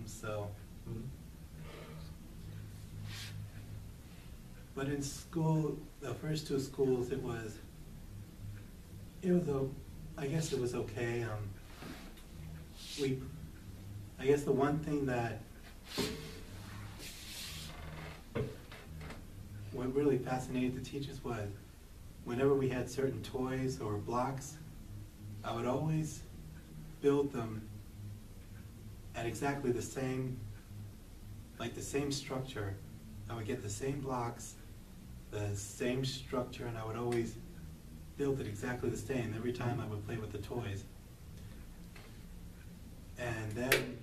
problems. So, but in school, the first two schools, I guess it was okay. I guess the one thing that what really fascinated the teachers was whenever we had certain toys or blocks, I would always build them at exactly the same, like the same structure. I would get the same blocks, the same structure, and I would always build it exactly the same every time I would play with the toys. And then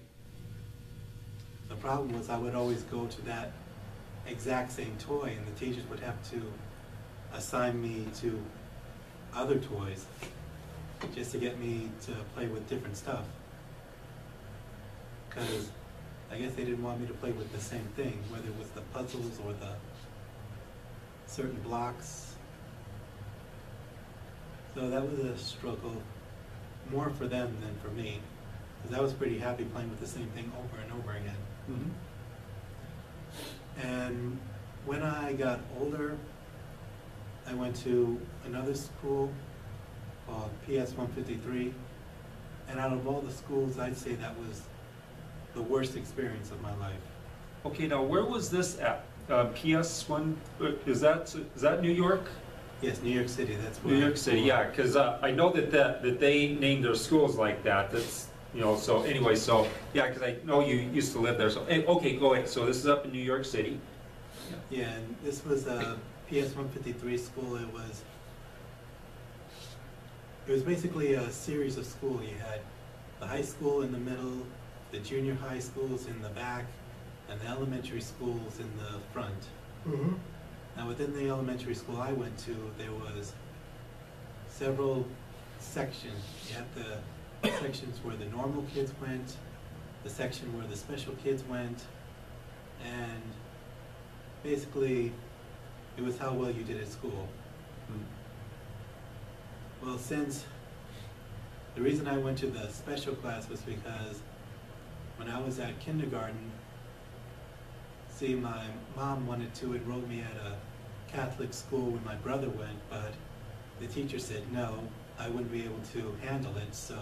the problem was I would always go to that exact same toy, and the teachers would have to assign me to other toys just to get me to play with different stuff. Because I guess they didn't want me to play with the same thing, whether it was the puzzles or the certain blocks. So that was a struggle, more for them than for me, because I was pretty happy playing with the same thing over and over again. And when I got older, I went to another school called PS 153, and out of all the schools, I'd say that was the worst experience of my life. Okay, now where was this at? PS 1, is that New York? Yes, New York City. That's where New York City, yeah, because I know that they named their schools like that. That's, you know, so anyway, so yeah, because I know you used to live there. So okay, go ahead. So this is up in New York City. Yeah, and this was a PS 153 school. It was basically a series of school. You had the high school in the middle, the junior high schools in the back, and the elementary schools in the front. Now within the elementary school I went to, there was several sections. You had the sections where the normal kids went, the section where the special kids went, and basically it was how well you did at school. Well, since the reason I went to the special class was because when I was at kindergarten, see, my mom wanted to enroll me at a Catholic school when my brother went, but the teacher said no, I wouldn't be able to handle it, so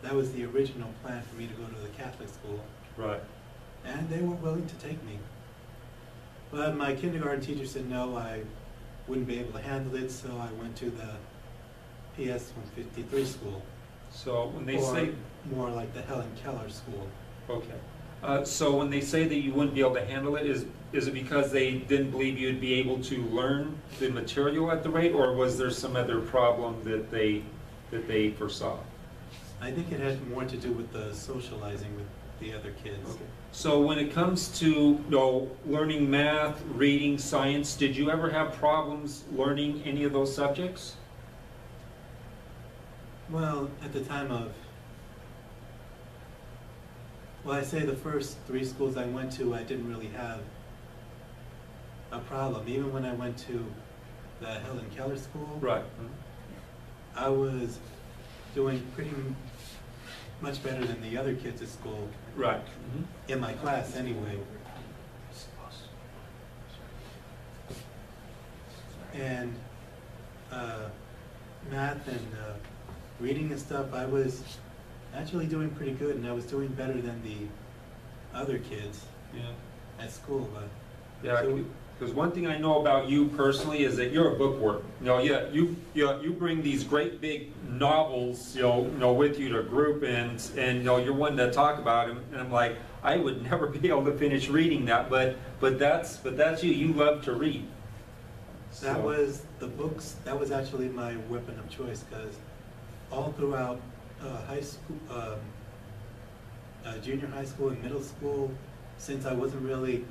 that was the original plan for me to go to the Catholic school. Right. And they were willing to take me. But my kindergarten teacher said no, I wouldn't be able to handle it, so I went to the PS 153 school. So when they or say... more like the Helen Keller school. Okay. So when they say that you wouldn't be able to handle it, is it because they didn't believe you'd be able to learn the material at the rate, or was there some other problem that they foresaw? I think it had more to do with the socializing with the other kids. Okay. So when it comes to learning math, reading, science, did you ever have problems learning any of those subjects? Well, at the time of, well, I say the first three schools I went to, I didn't really have a problem. Even when I went to the Helen Keller school, Right. I was doing pretty much better than the other kids at school. Right. In my class anyway. And math and reading and stuff, I was actually doing pretty good, and I was doing better than the other kids at school. But Yeah, so, because one thing I know about you personally is that you're a bookworm. You bring these great big novels, with you to group, and you're one to talk about them. And I'm like, I would never be able to finish reading that, but that's you. You love to read. that was the books. That was actually my weapon of choice, because all throughout high school, junior high school and middle school, since I wasn't really,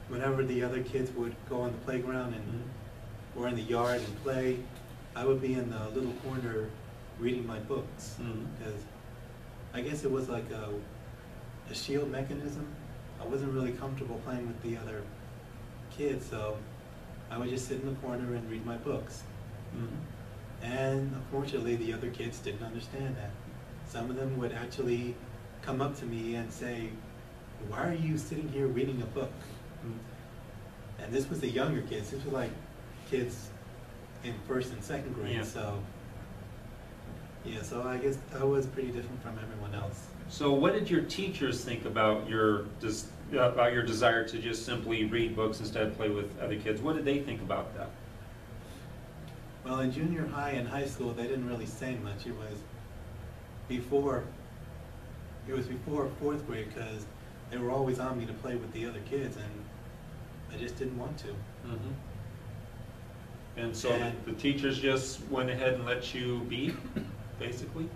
whenever the other kids would go on the playground and or in the yard and play, I would be in the little corner reading my books, because I guess it was like a shield mechanism. I wasn't really comfortable playing with the other kids, so I would just sit in the corner and read my books. And unfortunately, the other kids didn't understand that. Some of them would actually come up to me and say, "Why are you sitting here reading a book?" And this was the younger kids. This was like kids in first and second grade. Yeah. So yeah, so I guess I was pretty different from everyone else. So what did your teachers think about your desire to just simply read books instead of play with other kids? What did they think about that? Well, in junior high and high school, they didn't really say much. It was before fourth grade, because they were always on me to play with the other kids, and I just didn't want to. Mm-hmm. And so And the teachers just went ahead and let you be, basically?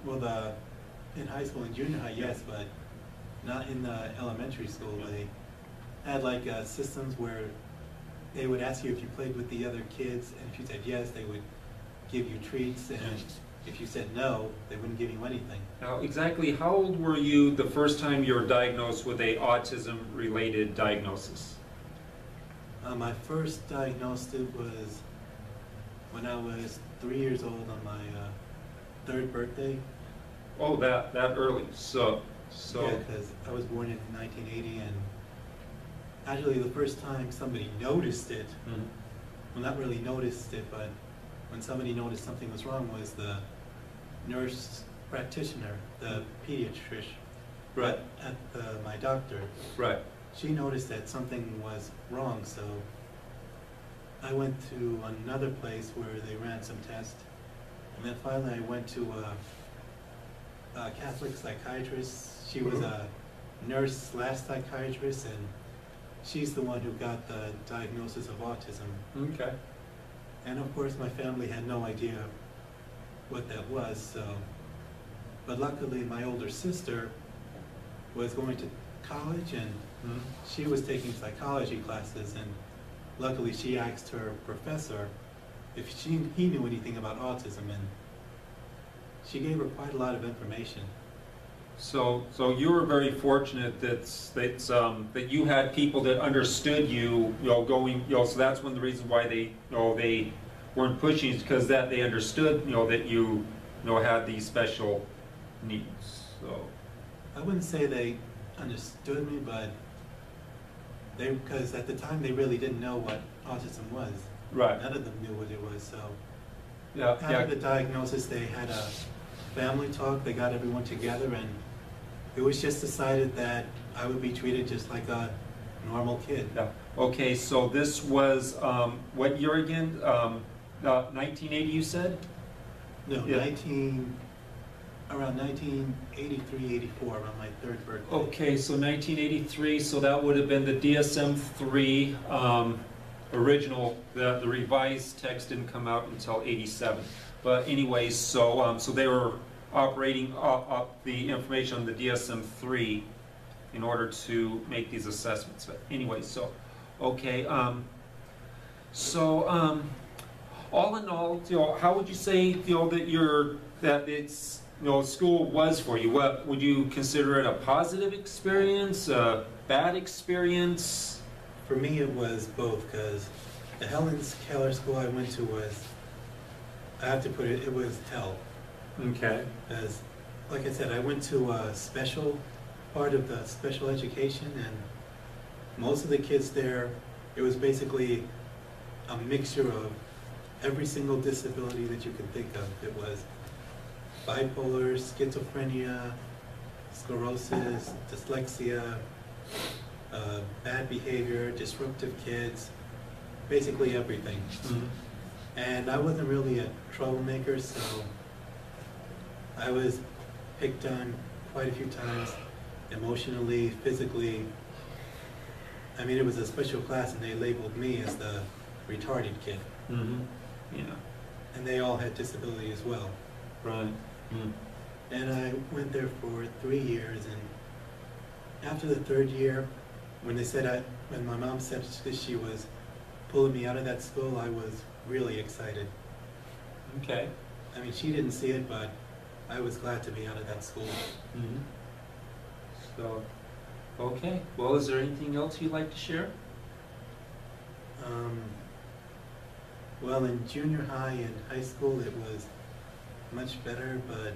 well, in high school and junior high, yes, but not in the elementary school. They had like systems where they would ask you if you played with the other kids, and if you said yes, they would give you treats, and if you said no, they wouldn't give you anything. Now, exactly how old were you the first time you were diagnosed with a autism-related diagnosis? My first diagnosis was when I was 3 years old on my third birthday. Oh, that early. So Yeah, because I was born in 1980, and actually the first time somebody noticed it, Mhm. well, not really noticed it, but when somebody noticed something was wrong, was the nurse practitioner, the pediatrician, Right. at my doctor. Right. She noticed that something was wrong, so I went to another place where they ran some tests, and then finally I went to a Catholic psychiatrist. She was a nurse / psychiatrist, and she's the one who got the diagnosis of autism. Okay. And of course, my family had no idea what that was, so. But luckily, my older sister was going to college, and Mhm. she was taking psychology classes, and luckily she asked her professor if he knew anything about autism, and she gave her quite a lot of information. So you were very fortunate that you had people that understood you, so that's one of the reasons why they weren't pushing, is because that they understood, that you had these special needs. So I wouldn't say they understood me, but because at the time they really didn't know what autism was. right. None of them knew what it was, so. Yeah. After the diagnosis, they had a family talk, they got everyone together, and it was just decided that I would be treated just like a normal kid. Yeah. Okay. So this was what year again? 1980, you said? No, Yeah. around 1983, 84, around my third birthday. Okay, so 1983, so that would have been the DSM-3 original. The revised text didn't come out until 87. But anyways, so they were operating up the information on the DSM-3 in order to make these assessments. But anyways, so okay, all in all, how would you say that it's school was for you? What would you consider it, a positive experience, a bad experience? For me, it was both, because the Helen Keller school I went to was, I have to put it, it was hell. Okay. Because, like I said, I went to a special part of the special education, and most of the kids there, it was basically a mixture of every single disability that you could think of. It was bipolar, schizophrenia, sclerosis, dyslexia, bad behavior, disruptive kids, basically everything. Mm-hmm. And I wasn't really a troublemaker, so I was picked on quite a few times, emotionally, physically. I mean, it was a special class, and they labeled me as the retarded kid. Mm-hmm. Yeah. And they all had disability as well. Right. Mm. And I went there for 3 years, and after the third year, when my mom said that she was pulling me out of that school, I was really excited. Okay. I mean, she didn't see it, but I was glad to be out of that school. Mm-hmm. So, okay. Well, is there anything else you'd like to share? Well, in junior high and high school, it was much better, but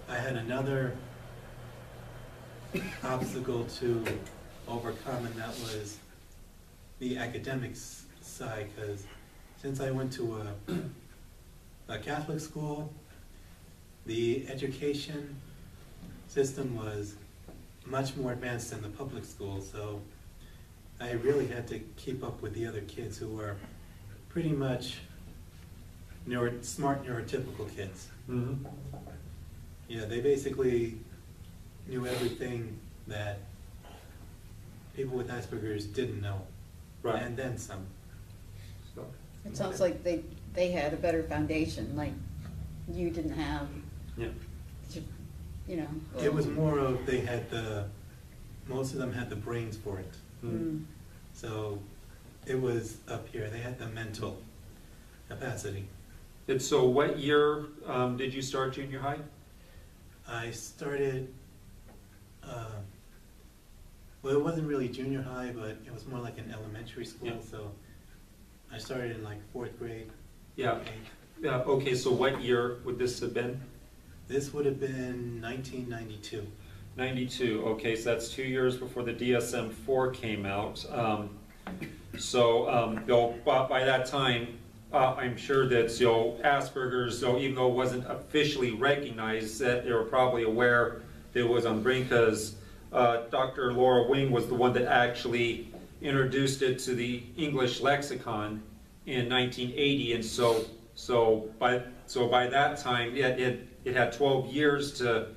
I had another obstacle to overcome, and that was the academics side, because since I went to a Catholic school, the education system was much more advanced than the public school, so I really had to keep up with the other kids who were pretty much smart neurotypical kids. Mm-hmm. Yeah, they basically knew everything that people with Asperger's didn't know, Right. and then some. So, It sounds like they had a better foundation, like you didn't have, yeah. you know. It was more of most of them had the brains for it. Mm. So it was up here, they had the mental capacity. And so what year did you start junior high? I started, well, it wasn't really junior high, but it was more like an elementary school, Yeah. so I started in like 4th grade. Yeah. 8th. Yeah. Okay, so what year would this have been? This would have been 1992. 92. Okay, so that's 2 years before the DSM-4 came out. Bill, by that time, I'm sure that Asperger's, even though it wasn't officially recognized, that they were probably aware that it was on the brain, because Dr. Laura Wing was the one that actually introduced it to the English lexicon in 1980, and so by that time it had 12 years to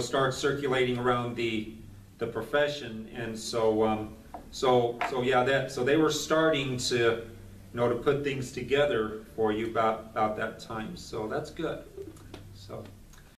start circulating around the profession, and so they were starting to to put things together for you about that time. So that's good. So